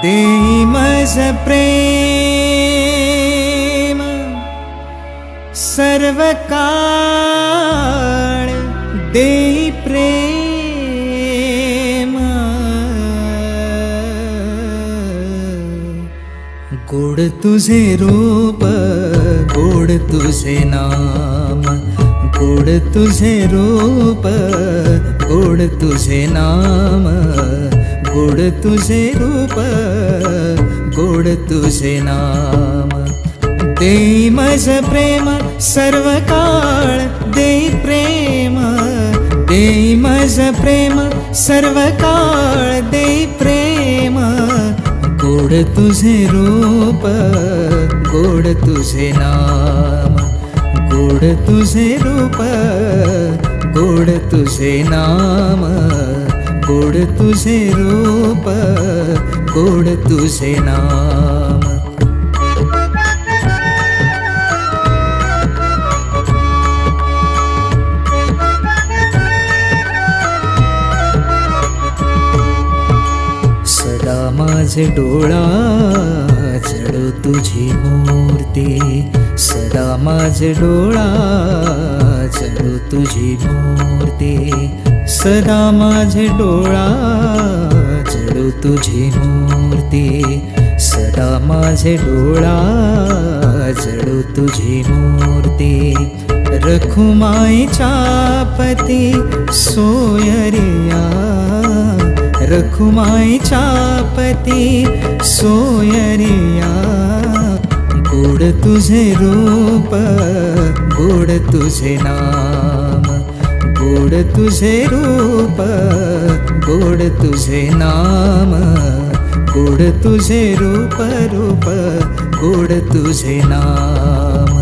देई मज प्रेम सर्वकाळ देई प्रेम गोड तुझे रूप गोड तुझे नाम गोड तुझे रूप गोड तुझे नाम गोड तुझे रूप गोड तुझे नाम देई मज प्रेम सर्वकाळ देई प्रेम देई मज प्रेम सर्वकाळ देई प्रेम गोड तुझे रूप गोड तुझे नाम गोड तुझे रूप गोड तुझे नाम गोड तुझे रूप गोड तुझे नाम सदा माझे डोळा जळो तुझी मूर्ती सदा माझे डोळा जळो तुझी मूर्ती सदा माझे डोळा जळो तुझी मूर्ती सदा माझे डोळा जळो तुझी मूर्ती रखुमाईच्या पती सोयरिया रखुमाईच्या पती सोयरिया गोड तुझे रूप गोड तुझे नाम गोड तुझे रूप गोड तुझे नाम गोड तुझे रूप रूप गोड तुझे नाम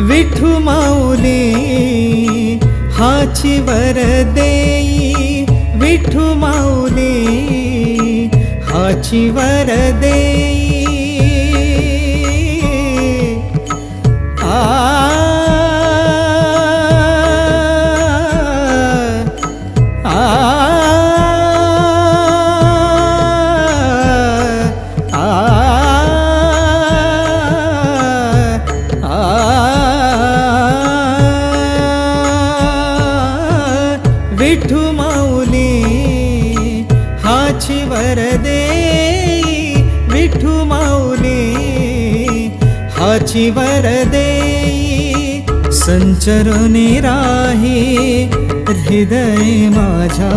विठू माऊली हाची वर देई विठू माऊली हाची वर देई विठू माऊली हाची वर देई विठू माऊली हाची वर देई संचरणी राही हृदय माझा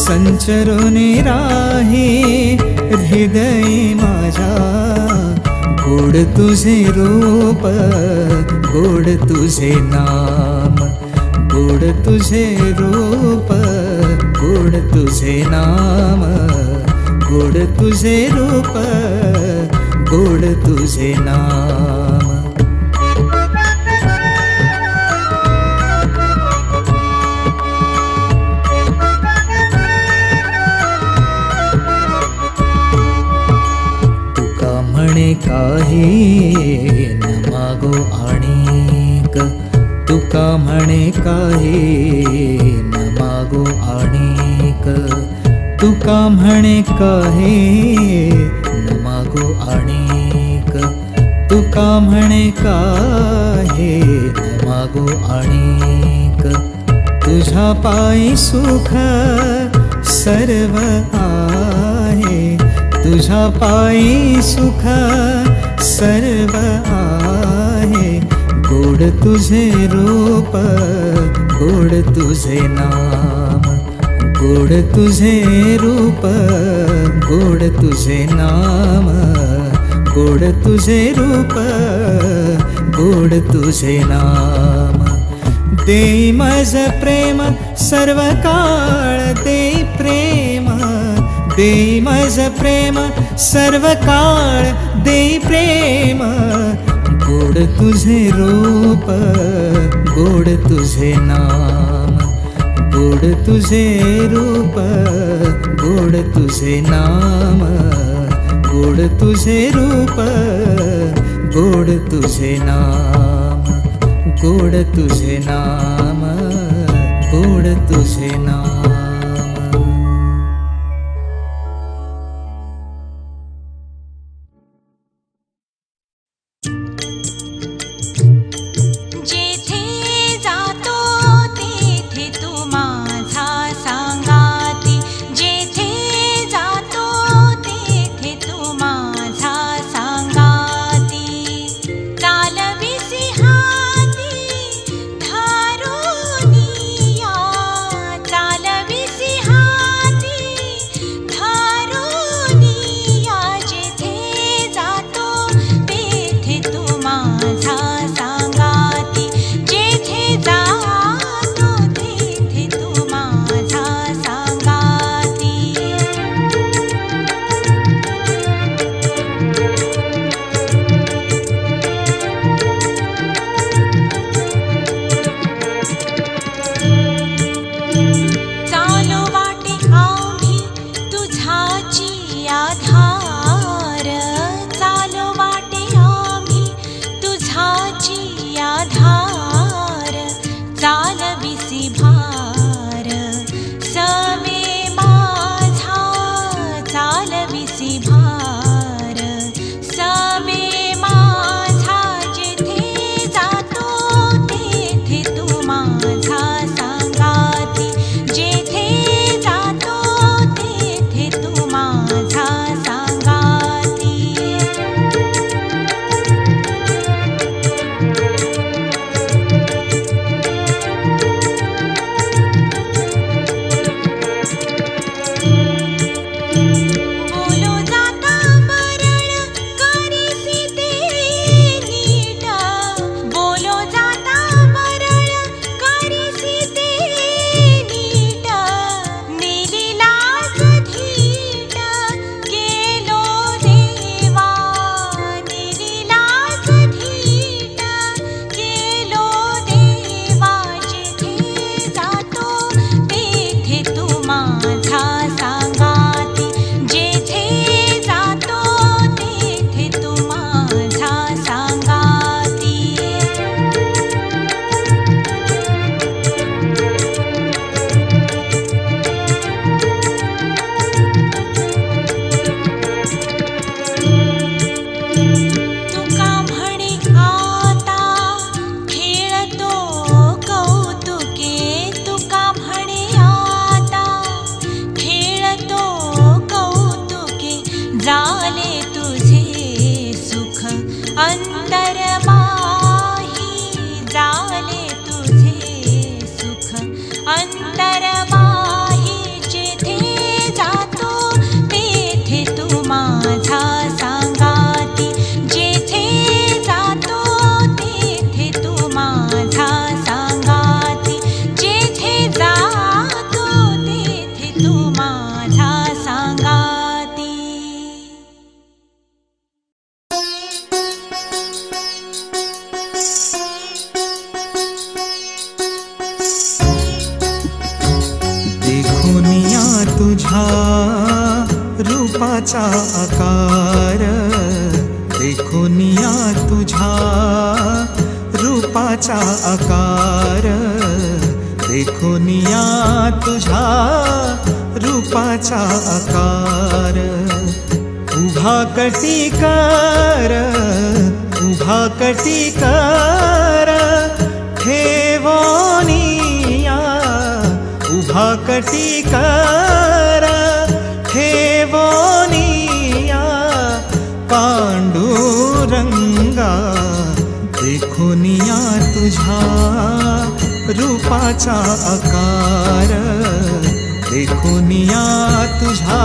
संचरणी राही हृदय माझा गोड तुझे रूप गोड तुझे नाम गोड तुझे रूप गोड तुझे नाम गोड तुझे रूप गोड तुझे नाम तुका म्हणे काही न मागो आणिक तुका म्हणे काही न मागो आणिक तुका म्हणे काही न मागो आणिक तुका म्हणे काही न मागो आणिक तुझ्या पायी सुख सर्व आहे तुझ्या पायी सुख सर्व आहे गोड तुझे रूप गोड तुझे नाम गोड तुझे रूप गोड तुझे नाम गोड तुझे रूप गोड तुझे नाम देई मज प्रेम सर्वकाळ देई प्रेम देई मज प्रेम सर्वकाळ देई प्रेम गोड तुझे रूप गोड तुझे नाम गोड तुझे रूप गोड तुझे नाम गोड तुझे रूप गोड तुझे नाम, गोड तुझे नाम, गोड तुझे नाम। रूपाचा आकार, देखोनिया तुझा रूपाचा आकार, देखोनिया तुझा रूपाचा आकार। उभा कटिकार, उभा कटिकार ठेवोनिया, उभा कटिकार ठेवोनिया। पांडुरंगा देखोनिया तुझा रूपाचा आकार, देखोनिया तुझा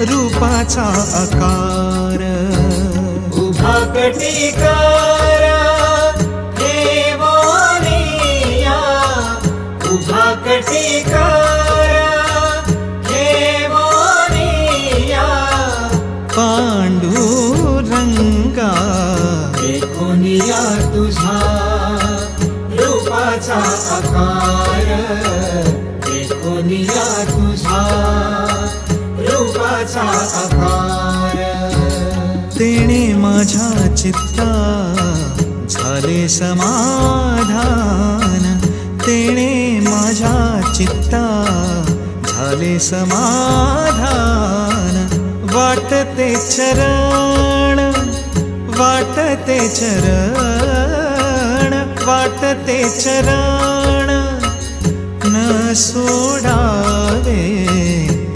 रूपाचा आकार। उभा कटिकार ठेवोनिया, उभा कटिकार ठेवोनिया। पांडुरंगा देखोनिया तुझा रूपाचा आकार, देखोनिया तुझा रूपाचा आकार। तेणे माझ्या चित्ता झाले समाधान, तेणे माझ्या चित्ता झाले समाधान। वाटते चरण, वाटते चरण, वाटते चरण, न सोडावे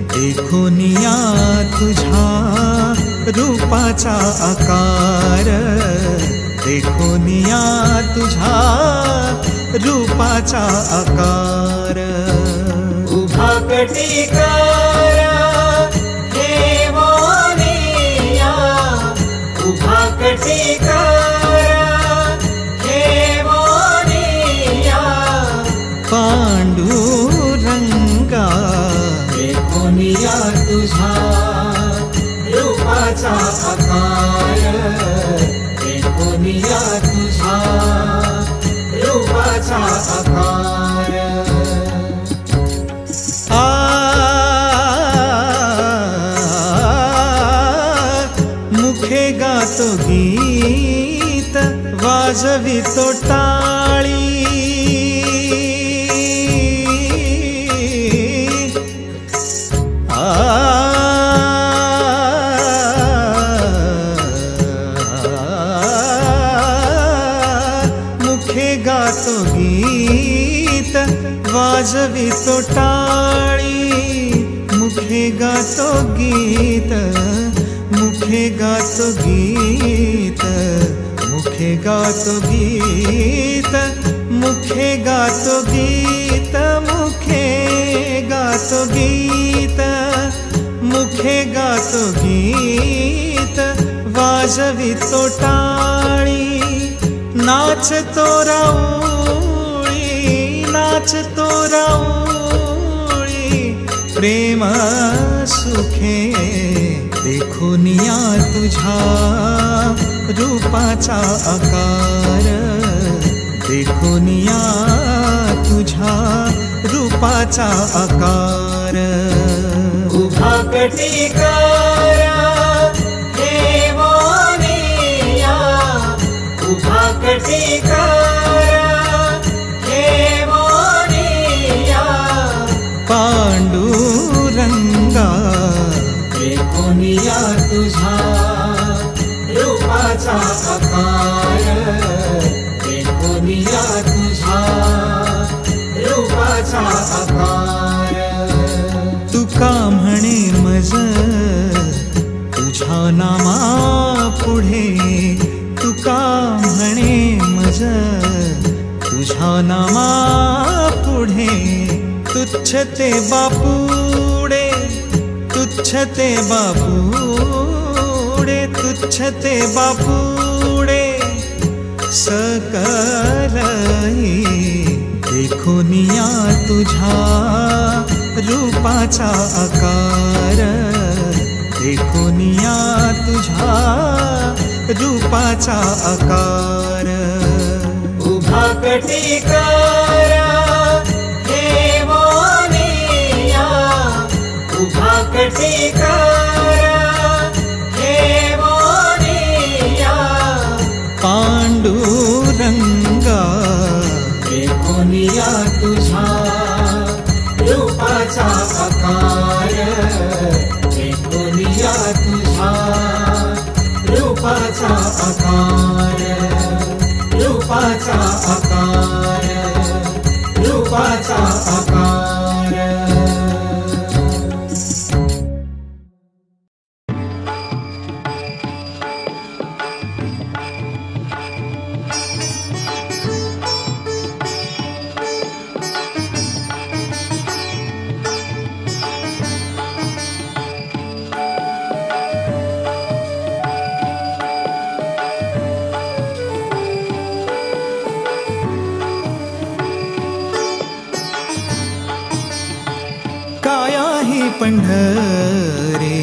देखोनिया तुझ्या रूपाचा आकार, देखोनिया तुझ्या रूपाचा आकार। उभा कटिकारा हे मोनिया, उभा कटिकारा हे मोनिया। पांडुरंगा देखोनिया तुझा रूपाचा आकार, देखोनिया तुझा रूपाचा आकार। मुखे गातो गीत, वाजवितो टाळी, मुखे गातो गीत, वाजवितो टाळी, मुखे गातो गीत, मुखे गातो गीत, मुखे गातो गीत, मुखे गातो गीत, मुखे गातो गीत, मुखे गातो गीत, वाजवितो टाळी। नाचतो राऊळी, नाचतो राऊळी, प्रेम सुखे देखोनिया तुझ्या रूपाचा आकार, देखोनिया तुझ्या रूपाचा आकार। उभा कटिकारा हे मोनिया, उभा कटिकारा हे मोनिया। पांडुरंगा देखोनिया तुझा रूपाचा आकार, देखोनिया तुझा रूपाचा आकार। तुका म्हणे मज तुझ्या नामा पुढे, तुका म्हणे मज तुझ्या नामा पुढे। तुच्छ ते बापुडे, तुच्छ ते बापुडे, तुच्छ ते बापुडे, सकलही देखोनिया तुझ्या रूपाचा आकार, देखोनिया तुझ्या रूपाचा आकार। उभा कटिकारा हे मोनिया, उभा कटिकारा हे मोनिया। पांडुरंगा देखोनिया तुझा रूपाचा आकार, देखोनिया तुझा रूपाचा आकार, रूपाचा आकार, रूपाचा आकार। पंढरे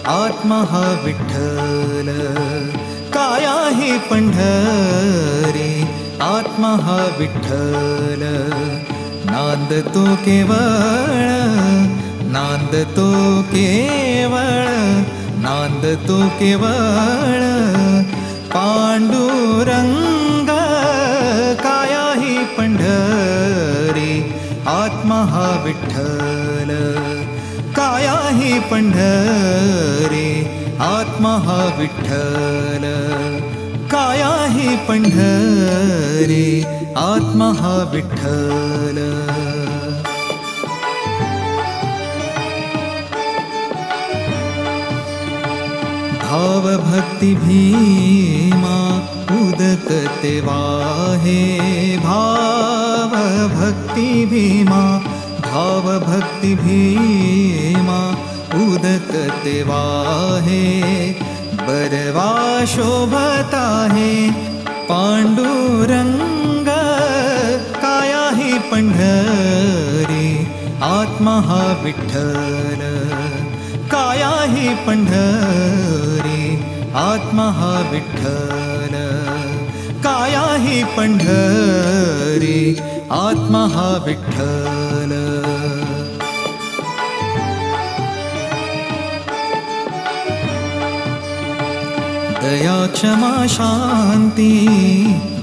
आत्मा हा विठ्ठल, काया हे पंढरे आत्मा हा विठ्ठल। नांदतो केवळ, नांदतो केवळ, नांद नांदतो केवळ पांडुरंग, काया ही पंढरी आत्मा हा विठ्ठल, काया ही पंढरी आत्मा हा विठ्ठल, काया ही पंढरी आत्मा हा विठ्ठल. भाव भक्ति भीमा उदकते वाहे, भाव भक्ति भीमा, भाव भक्ति भीमा उदकते वाहे, बरवा शोभता है पांडुरंग, काया ही पंढरी आत्मा हा विठ्ठल, काया ही पंढरी आत्मा हा विठ्ठल, काया ही पंढरी आत्मा हा विठ्ठल. दया क्षमा शांती,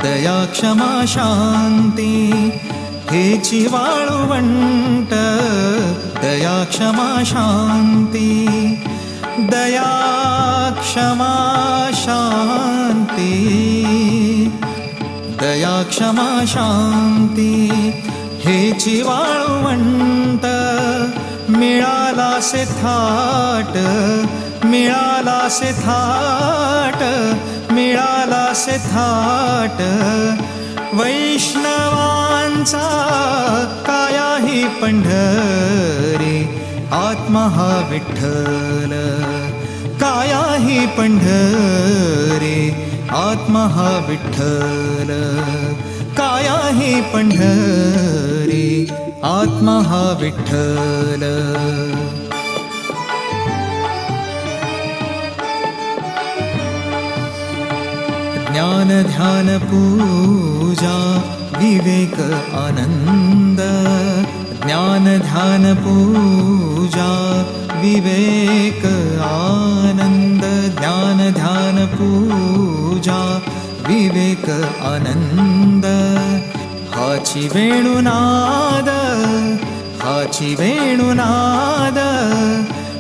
दया क्षमा शांती हेची वाळवंट, दया क्षमा शांती, दया क्षमा शांती, दया क्षमा शांती हेची वाळवंट, मिळाला से थाट, मिळाला से थाट, मिळाला से थाट, वैष्णवांचा काया ही पंढरी आत्मा हा विठ्ठल, काया ही पंढरी आत्मा हा विठ्ठल, काया ही पंढरी आत्मा हा विठ्ठल. ज्ञान ध्यान पूजा विवेक आनंद, ज्ञान ध्यान पूजा विवेक आनंद, ज्ञान ध्यान पूजा विवेक आनंद, हाची वेणुनाद, हाची वेणुनाद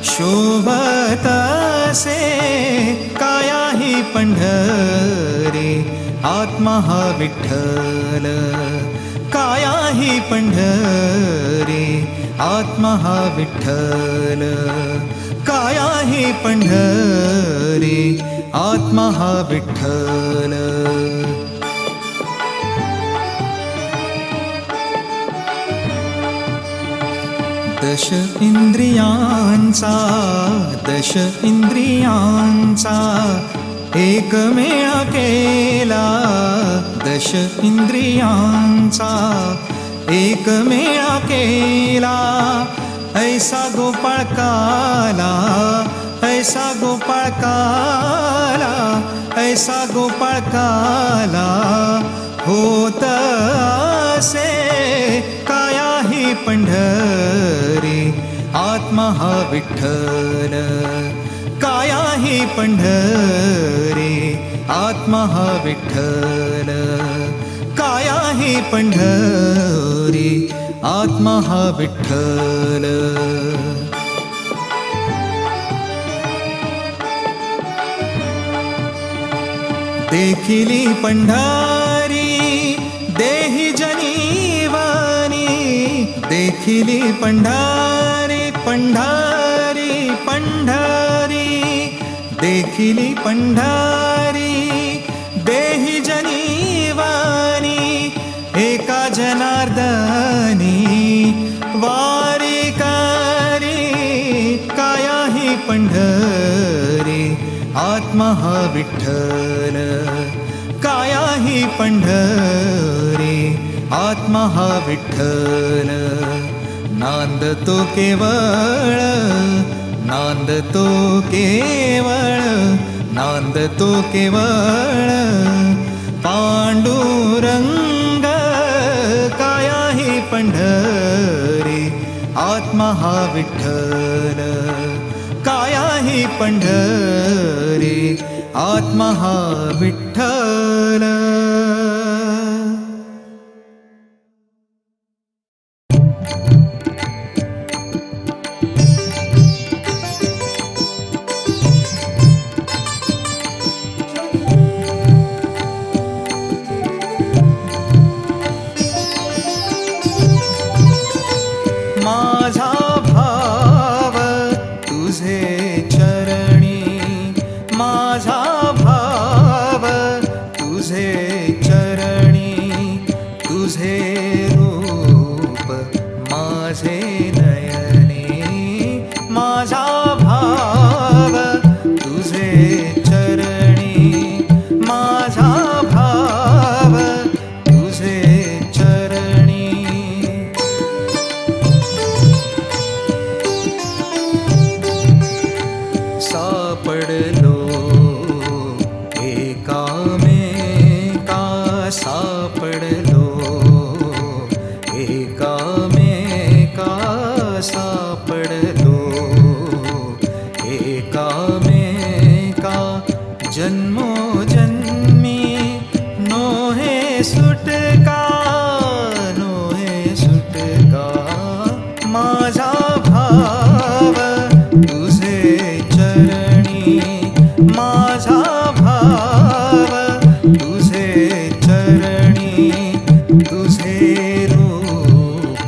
शोभत से काया ही पंढरी आत्मा हा विठ्ठल, काया ही पंढरी आत्मा हा विठ्ठल, काया ही पंढरी आत्मा हा विठ्ठल. दश इंद्रियांचा, दश इंद्रियांचा एकमेळा केला, दश इंद्रियांचा एकमेळा केला, ऐसा गोपाळ काला, ऐसा गोपाळ काला, ऐसा गोपाळ काला होत असे काया ही पंढरी आत्मा हा विठ्ठल, काया ही पंढरी आत्मा हा विठ्ठल, काया ही पंढरी आत्मा हा विठ्ठल. देखिली पंढरी देहि जनीवनी, देखिली पंढरी पंढरी पंढरी, देखिली पंढरी देहि जनीवनी, एका जनार्दनी वारी करी काया ही पंढरी आत्मा हा विठ्ठल, काया ही पंढरी आत्मा हा विठ्ठल. नांदतो केवळ, नांदतो केवळ, नांदतो केवळ पांडुरंग, काया ही पंढरी आत्मा हा विठ्ठल, काया ही पंढरी रे आत्मा हा विठ्ठल. माझा भाव तुझे चरणी, माझा भाव तुझे चरणी, तुझे रूप माझे नयने. माझा भाव तुझे चरणी, माझा भाव तुझे चरणी. सापडलो एकामेका, सापडलो एकामेका, सापडलो एकामेका. जन्मोजन्मी नोहे सुटका, नोहे सुटका. माझा भाव तुझे चरणी, माझा भाव तुझे चरणी, तुझे रूप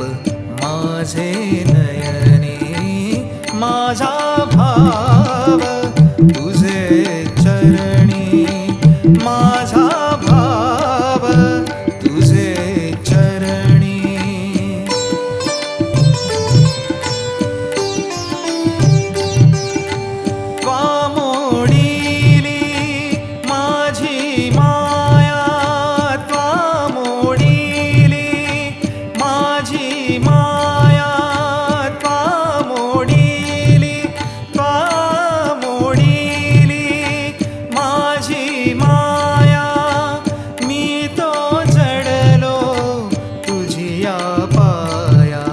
माझे नयने. माझा भाव तुझे चरणी, माझा भाव तुझे चरणी. मोडीली माझी माया, त्वा मोडीली माझी माया, त्वा मोडीली, त्वा मोडीली माझी माया. मी तो जडलो तुझिया पाया,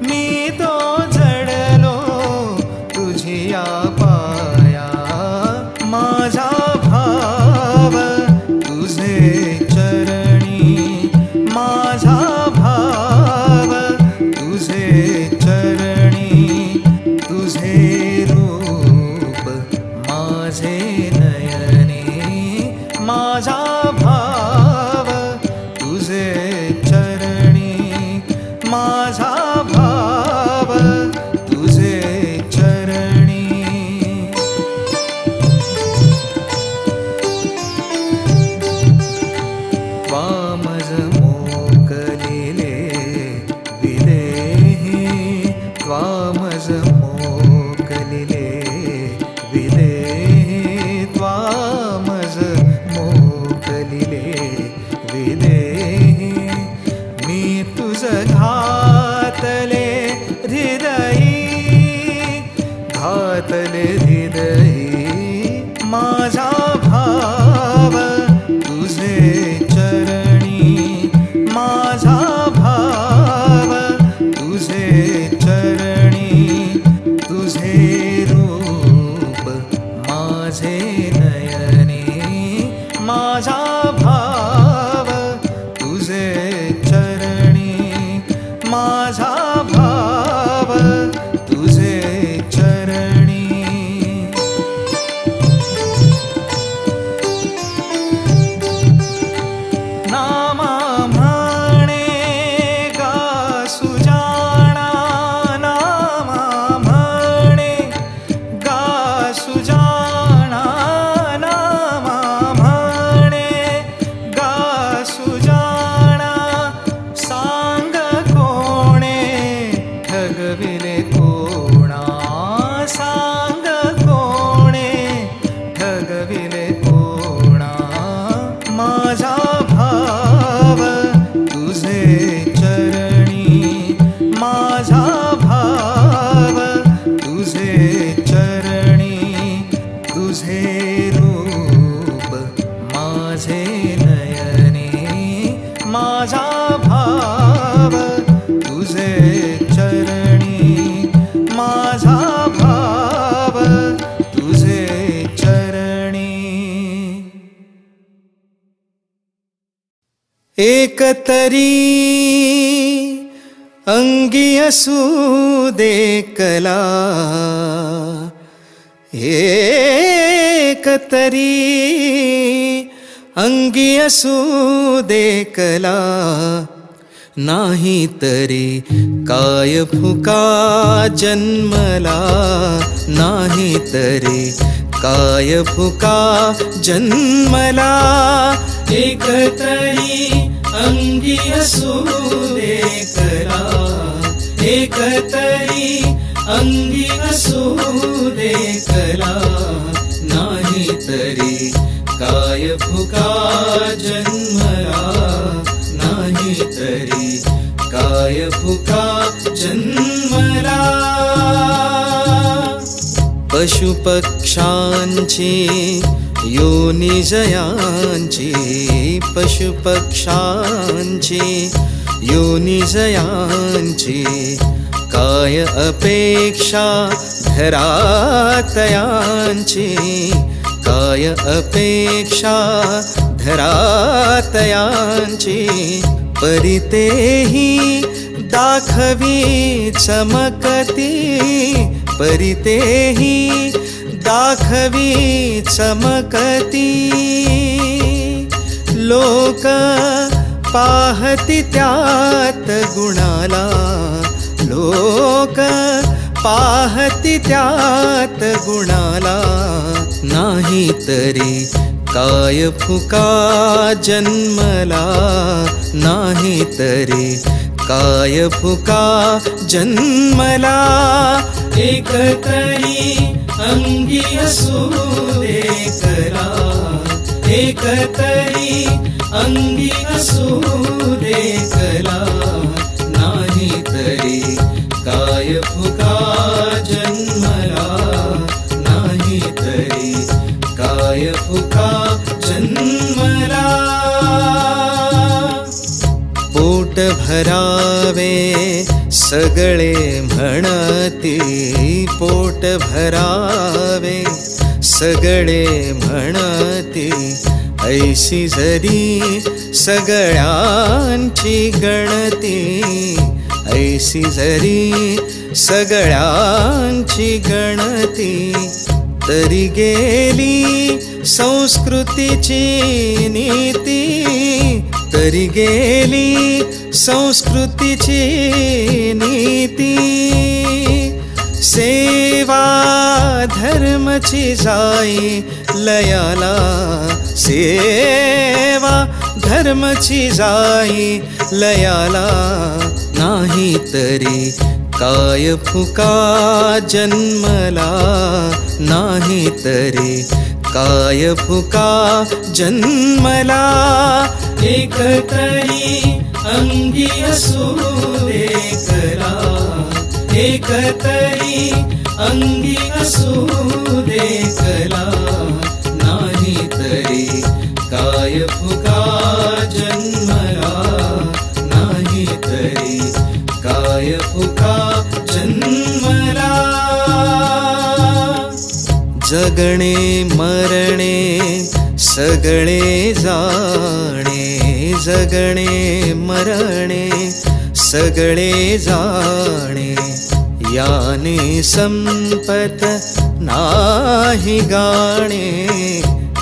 मी तो जडलो तुझिया पाया. माझा भाव तुझे चरणी, माझा भाव तुझे चरणी, तुझे रूप माझे नयने. माझा भाव तुझे चरणी, माझा भाव तुझे चरणी. त्वामज मोकलिले विदेहि, त्वामज मोकलिले विदेहि, त्वामज मोकलिले विदेहि. मी तुझ घातले हृदयी, घातले हृदयी. माझा भाव तुझे चरणी, माझा भाव तुझे चरणी, तुझे रूप माझे नयने. माझा भाव तुझे चरणी, माझा भाव तुझे चरणी. नामा म्हणे गा सुजाणा, नामा म्हणे गा सुजाणा, नामा म्हणे गा सुजाणा. सांग कोणे ठगविले कोणा, सांग कोणे ठगविले कोणा. माझा भाव तुझे चरणी, माझा भाव तुझे चरणी, तुझे रूप माझे नयने. माझा भाव तुझे चरणी, माझा भाव तुझे चरणी. एकतरी अंगी असू दे कला, एकतरी अंगी असू दे कला, नाही तरी काय फुका जन्मला, नाही तरी काय फुका जन्मला. एकतरी अंगी असू दे कला, एकतरी अंगी असू दे कला, नाही तरी काय फुका जन्मला, नाही तरी काय फुका जन्मला. पशुपक्षांची योनी जयांची, पशुपक्षांची योनी जयांची, काय अपेक्षा धरातयांची, काय अपेक्षा धरातयांची. परितेही दाखवी चमकती, परितेही दाखवी चमकती. लोक पाहती त्यात गुणाला, लोक पाहती त्यात गुणाला, नाही तरी काय फुका जन्मला, नाही तरी काय फुका जन्मला. एकतरी अंगी असू दे कला, एकतरी अंगी असू दे कला, नाही तरी काय फुका जन्मला, नाही तरी काय फुका जन्मला. पोट भरावे सगळे म्हणती, पोट भरावे सगळे म्हणती, ऐशी जरी सगळ्यांची गणती, ऐशी जरी सगळ्यांची गणती. तरी गेली संस्कृतीची नीती, तरी गेली संस्कृतीची नीती. सेवा धर्मची जाई लयाला, सेवा धर्मची जाई लयाला, नाही तरी काय फुका जन्मला, नाही तरी काय फुका जन्मला. एकतरी अंगी असू दे कला, एकतरी अंगी असू दे कला, नाही तरी काय फुका जन्मला, नाही तरी काय फुका जन्मला. जगणे मरणे सगळे जाणे, जगणे मरणे सगळे जाणे, याने संपत नाही गाणे,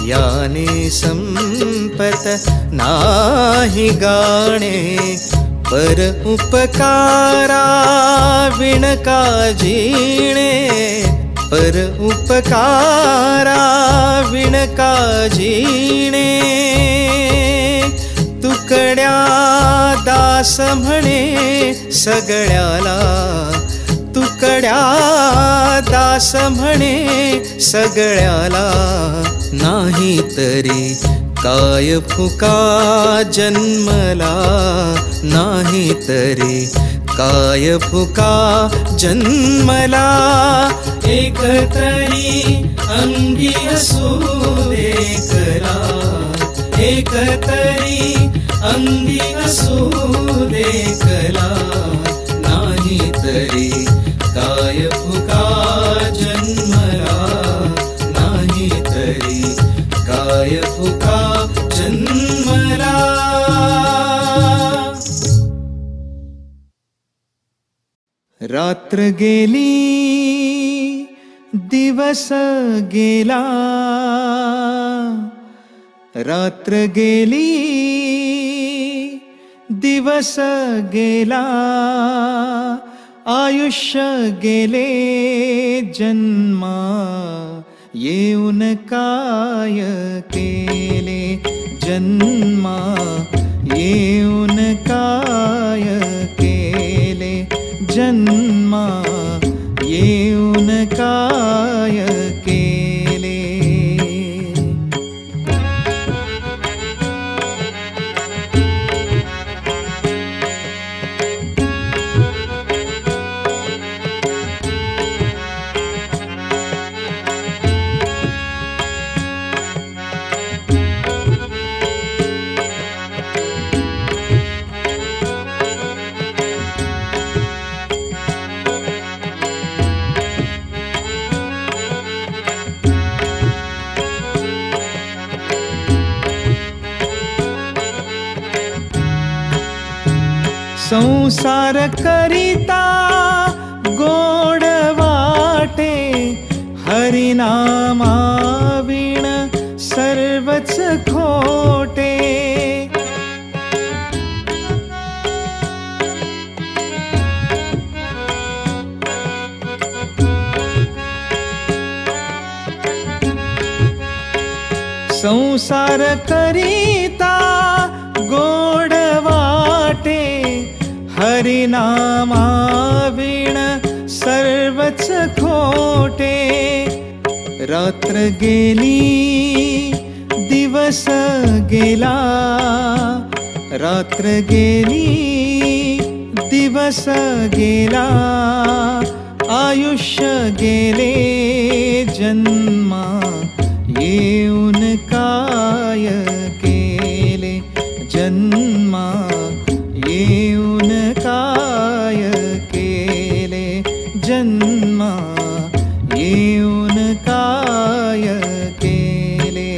याने संपत नाही गाणे. पर उपकारा विण काजीणे, पर उपकारा विण काजीणे. तुकड्या दास म्हणे सगळ्याला, तुकड्या दास म्हणे सगळ्याला, नाही तरी काय फुका जन्मला, नाही तरी काय फुका जन्मला. एकतरी अंगी असू दे कला, एकतरी अंगी असू दे कला, नाही तरी काय फुका जन्मला, नाही तरी काय फुका जन्मला. रात्र गेली दिवस गेला, रात्र गेली दिवस गेला, आयुष्य गेले जन्मा, येऊन काय केले जन्मा, येऊन काय केले जन्मा, येऊन काय केले. संसार करिता गोड वाटे, हरिनामा विण सर्वच खोटे. संसार करिता गोड वाटे, हरिनामा विण सर्वच खोटे. रात्र गेली दिवस गेला, रात्र गेली दिवस गेला, आयुष्य गेले जन्मा, येऊन काय केले जन्मा, येऊन काय केले जन्मा, येऊन काय केले.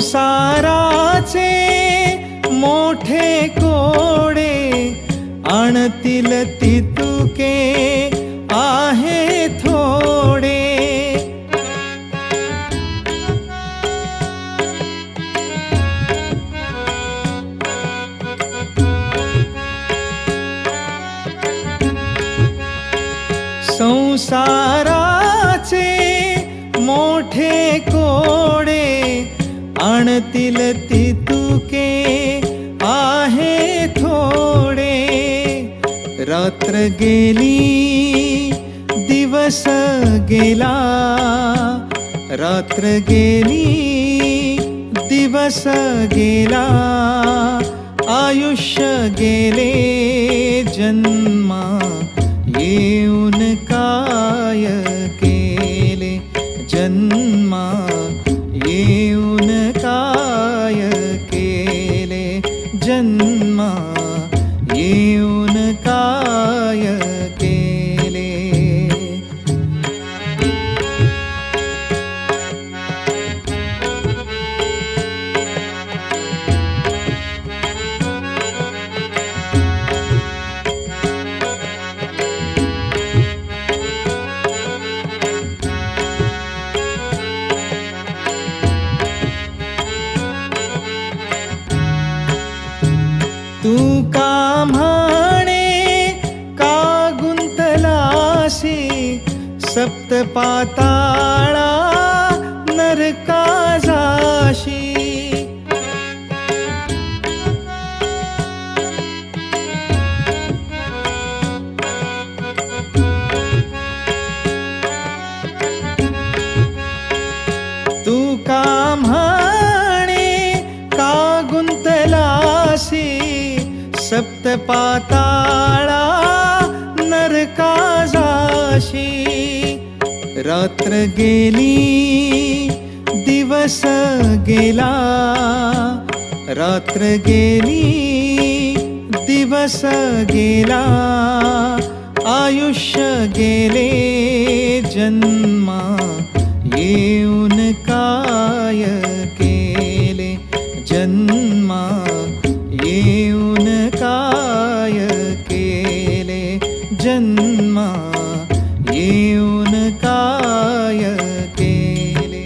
संसाराचे मोठे कोडे, आणतील तितुके आहे थोडे. संसाराचे मोठे कोडे, आणतील तितुके आहे थोडे. रात्र गेली दिवस गेला, रात्र गेली दिवस गेला, आयुष्य गेले जन्मा, येऊन काय केले जन्मा, येऊन काय केले जन्मा, येऊन काय केले. तू का म्हणे का गुंतलासी, सप्तपाताळा नरका जाशी. तू का म्हणे का गुंतलासी, सप्तपाताळा नरका जाशी. रात्र गेली दिवस गेला रात्र गेली दिवस गेला आयुष्य गेले जन्मा येऊन काय केले जन्मा येऊन काय केले जन्मा येऊन काय केले.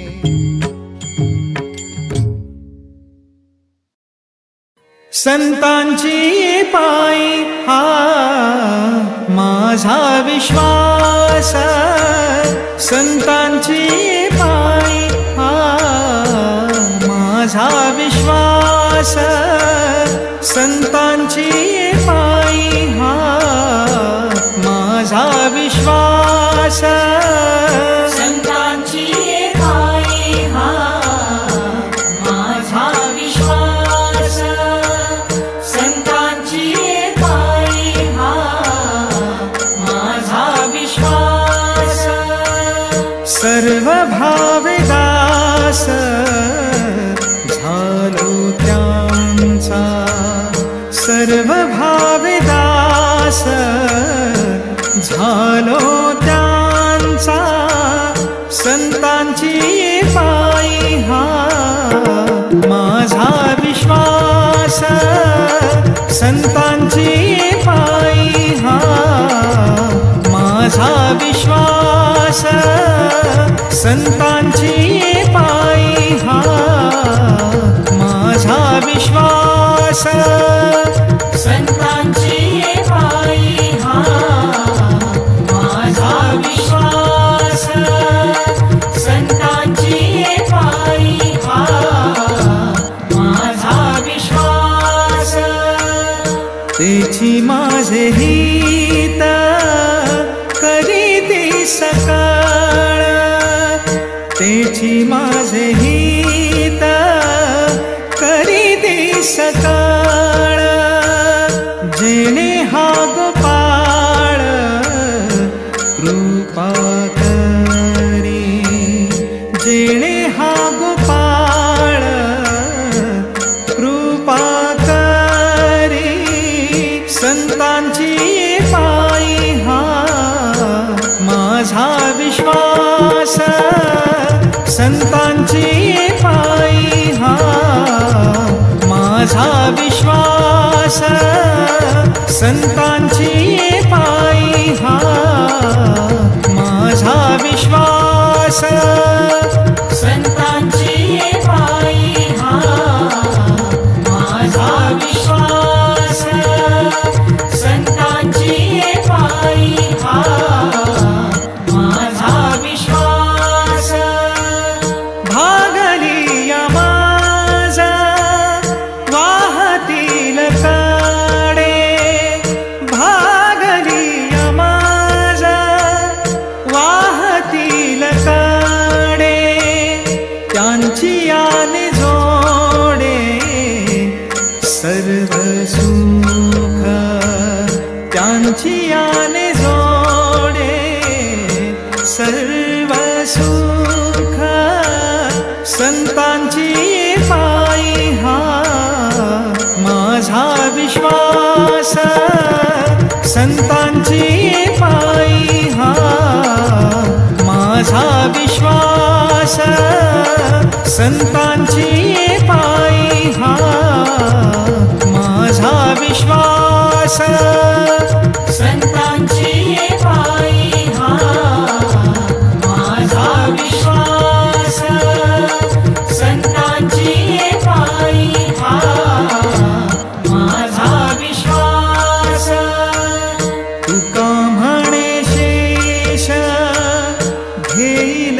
संतांची पायी हा माझा विश्वास संतांची पायी हा माझा विश्वास संतांची पायी हा माझा विश्वास संतांची पायी हा माझा विश्वास संतांची पायी हा माझा विश्वास. सर्व भावदास झालो त्यांचा सर्व भावदास झालो त्यांचा संतांची पायी हा माझा विश्वास संतांची पायी हा माझा विश्वास संतांची पायी हा माझा विश्वास संतांची पायी हा माझा विश्वास संतांची पायी हा माझा विश्वास. तेची माझे हित करीती सकाळ तेची माझे हित करीती सकाळ जेणे हा गोपाळ कृपा करी जेणे हा गोपाळ कृपा करी संतांची पायी हा माझा विश्वास संतांची पायी हा माझा विश्वास संतांची पायी हा माझा विश्वास संतांची पायी हा माझा विश्वास संतांची पायी हा माझा विश्वास. भागली या माझा वाहतील काडे भागली या माझा वाहतील काडे त्यांची याने जोडे सर्व सुख त्यांची याने जोडे सर्व सुख संतांची पायी हा माझा विश्वास संतांची पायी हा माझा विश्वास संतांची पायी हा माझा विश्वास संतांची पायी हा माझा विश्वास संतांची पायी हा माझा विश्वास. तुका म्हणे शेष घेईल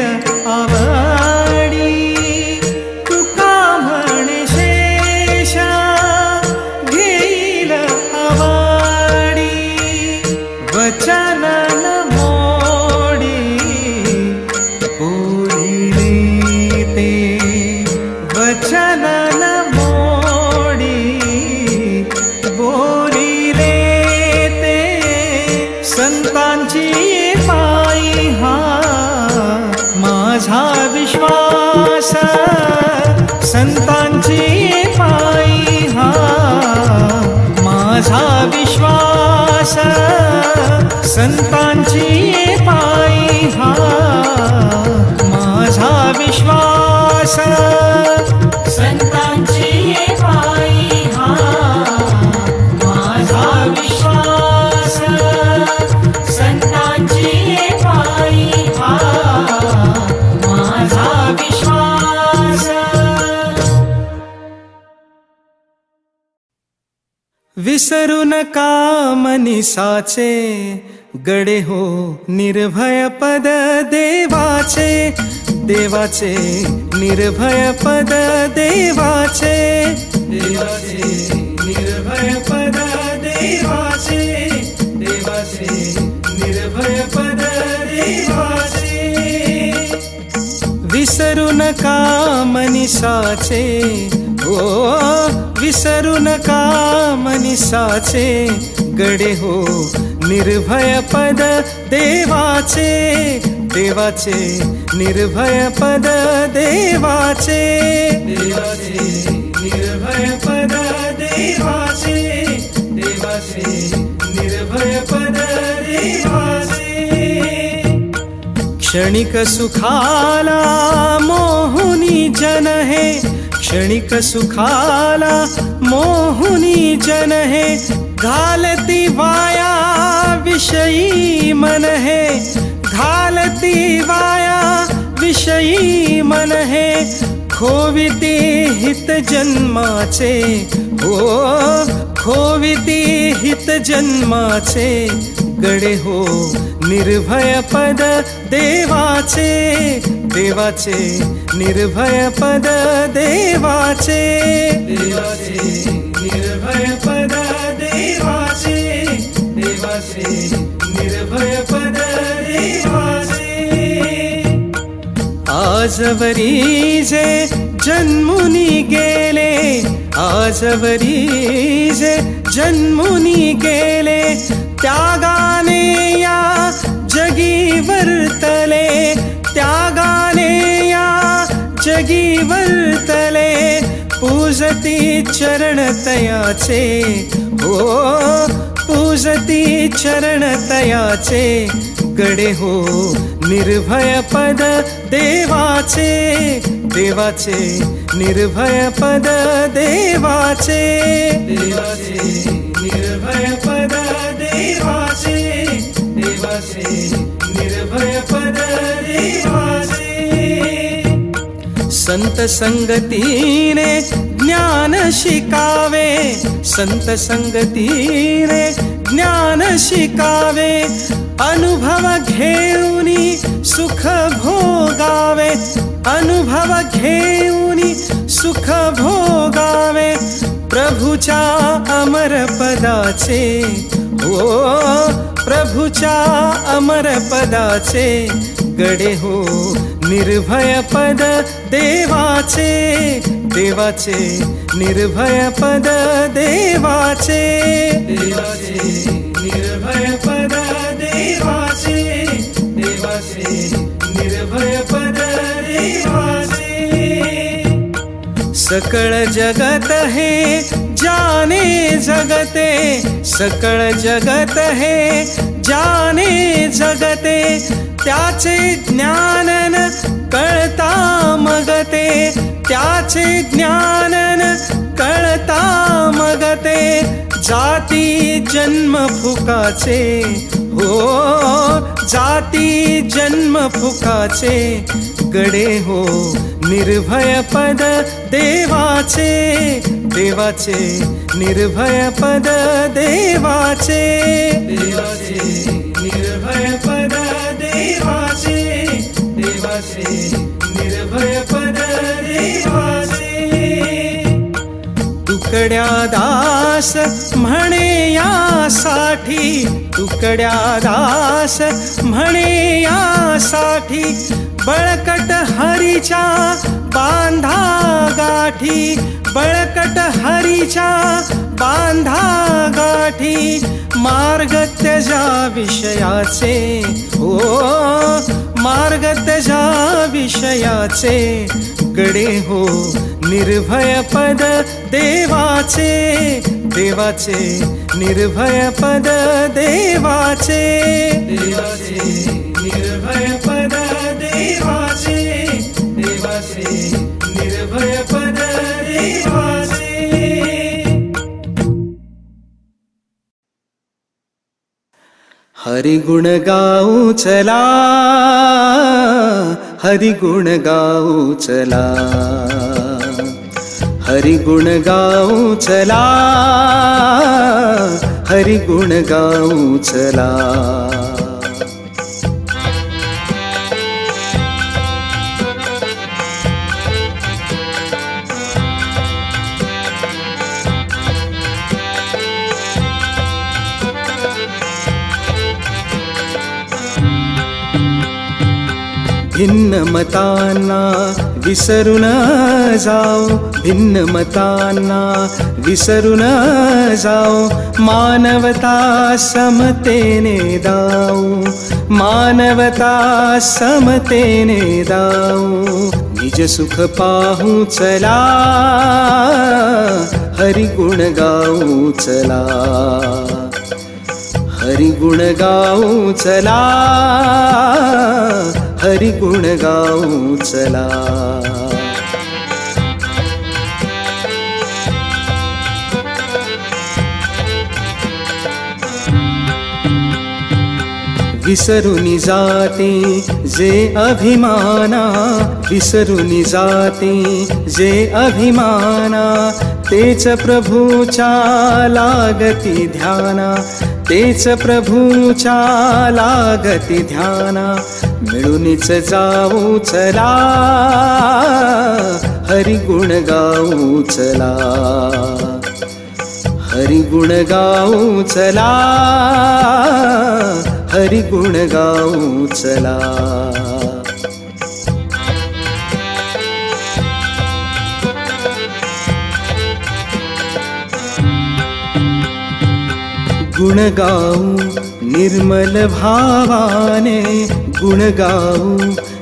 आवडी तुका म्हणे शेष संतांची ये पायी हा माझा विश्वास संतांची ये पायी हा माझा विश्वास संतांची ये पायी हा माझा विश्वास विसरू नका मनीसाचे गडे हो निर्भय पद देवाचे देवाचे निर्भय पद देवाचे देवाचे निर्भय पद देवाचे देवाचे निर्भय पद देवाचे विसरू नका मनीसाचे ओ विसरू नका मनीसाचे गडे हो निर्भय पद देवाचे देवाचे निर्भय पद देवाचे देवाचे निर्भय पद देवाचे देवाचे निर्भय पद देवाचे क्षणिक सुखाला मोहुनी जन है क्षणिक सुखाला मोहुनी जन है घालती वाया विषयी मन है घालती वाया विषयी मन है खोविती हित जन्माचे ओ खोविती हित जन्माचे गडे हो निर्भय पद देवाचे देवाचे निर्भय पद देवाचे देवाचे निर्भय पद देवाचे देवाचे निर्भय पद देवाचे आजवरी जे जन्मुनी गेले आजवरी जे जन्मुनी गेले त्यागाने या जगी वर्तले त्यागाने या जगी वर्तले पूजती चरण तयाचे ओ पूजती चरण तयाचे गडे हो निर्भय पद देवाचे देवाचे निर्भय पद देवाचे देवाचे निर्भय पद देवाचे देवाचे निर्भय पद देवाचे संत संगतीने ज्ञान शिकावे संत संगतीने ज्ञान शिकावे अनुभव घेऊनी सुख भोगावे अनुभव घेऊनी सुख भोगावे प्रभुच्या अमर पदाचे ओ प्रभुच्या अमर पदाचे गडे हो निर्भय पद देवाचे देवाचे निर्भय पद देवाचे देवाचे निर्भय पद देवाचे देवाचे निर्भय पद देवाचे सकळ जगत है जाने जगते सकळ जगत है जाने जगते त्याचे ज्ञानन कळता मगते त्याचे ज्ञानन कळता मगते जाती जन्म फुकाचे हो जाती जन्म फुकाचे गडे हो निर्भय पद देवाचे देवाचे निर्भय पद देवाचे देवाचे निर्भय पद देवाचे देवाचे निर्भय पद देवाचे तुकड्या दास म्हणे यासाठी तुकड्या दास म्हणे यासाठी बळकट हरीच्या बांधा गाठी बळकट हरीच्या बांधा गाठी मार्ग त्याच्या विषयाचे हो मार्ग त्याच्या विषयाचे गडे हो निर्भय पद देवाचे देवाचे निर्भय पद देवाचे, देवाचे निर्भय पद देवाचे, देवाचे निर्भय पद देवाचे. हरिगुण गाऊ चला, हरिगुण गाऊ चला, हरिगुण गाऊ चला, हरिगुण गाऊ चला. भिन्न मतांना विसरून जाओ, भिन्न मतांना विसरून जाओ, मानवता समतेने दाऊ, मानवता समतेने दाऊ. निज सुख पाहू चला, हरिगुण गाऊ चला, हरिगुण गाऊ चला, हरिगुण गाऊ चला. विसरून जाते जे अभिमाना, विसरून जाते जे अभिमाना, तेच प्रभूच्या लागती ध्याना, तेच प्रभूच्या लागती ध्याना. मिळूनच जाऊ चला, हरिगुण गाऊ चला, हरिगुण गाऊ चला, हरिगुण गाऊ चला. गुण गाऊ निर्मल भावाने, गुण गाऊ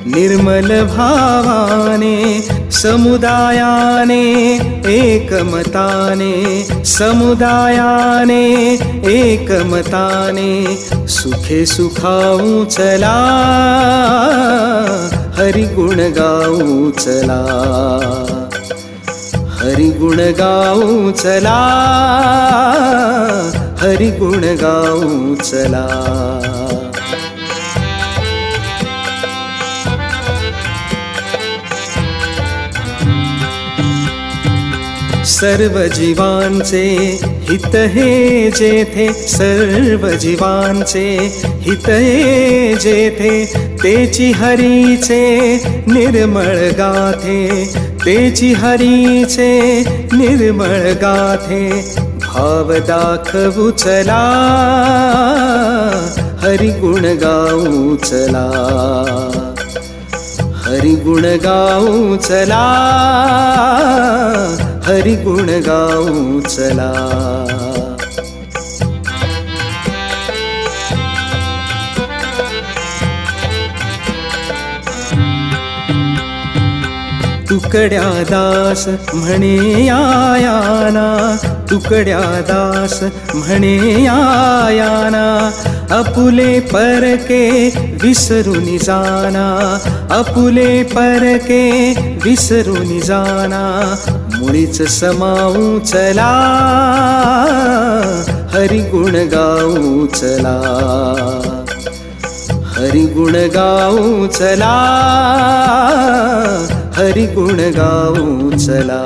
निर्मल भावाने, समुदायाने एकमताने, समुदायाने एकमताने. सुखे सुखाऊ चला, हरिगुण गाऊ चला, हरिगुण गाऊ चला, हरिगुण गाऊ चला. सर्व जीवांचे हित हे जेथे, सर्व जीवांचे हित हे जेथे, तेची हरीचे निर्मळ गाथे, तेची हरीचे निर्मळ गाथे. भाव दाखवू चला, हरिगुण गाऊ चला, हरिगुण गाऊ चला, हरिगुण गाऊ चला. तुकड्या दास म्हणे आयाना, तुकड्या दास म्हणे आयाना, अपुले परके विसरून जाना, अपुले परके विसरून जाना. मुळीच समाऊ चला, हरिगुण गाऊ चला, हरिगुण गाऊ चला, हरिगुण गाऊ चला.